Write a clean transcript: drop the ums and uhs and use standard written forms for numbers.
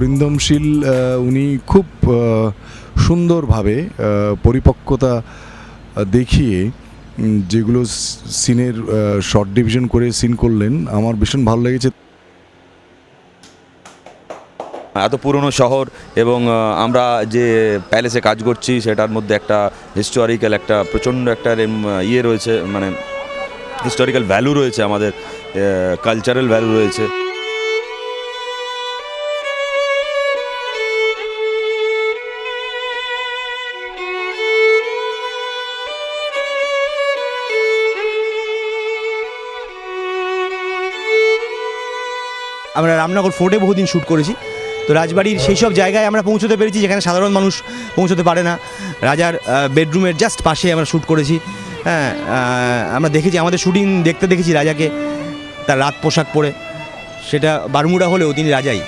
অরিন্দম শীল উনি খুব সুন্দরভাবে পরিপক্কতা দেখিয়ে যেগুলো সিনের শর্ট ডিভিশন করে সিন করলেন, আমার ভীষণ ভালো লেগেছে। এত পুরনো শহর এবং আমরা যে প্যালেসে কাজ করছি সেটার মধ্যে একটা হিস্টোরিক্যাল একটা প্রচণ্ড একটা ইয়ে রয়েছে, মানে হিস্টোরিক্যাল ভ্যালু রয়েছে, আমাদের কালচারাল ভ্যালু রয়েছে। আমরা রামনগর ফোর্টে বহুদিন শ্যুট করেছি, তো রাজবাড়ির সেই সব জায়গায় আমরা পৌঁছতে পেরেছি যেখানে সাধারণ মানুষ পৌঁছতে পারে না। রাজার বেডরুমের জাস্ট পাশে আমরা শ্যুট করেছি। হ্যাঁ, আমরা দেখেছি, আমাদের শ্যুটিং দেখতে দেখেছি রাজাকে তার রাত পোশাক পরে, সেটা বারমুডা হলেও তিনি রাজাই।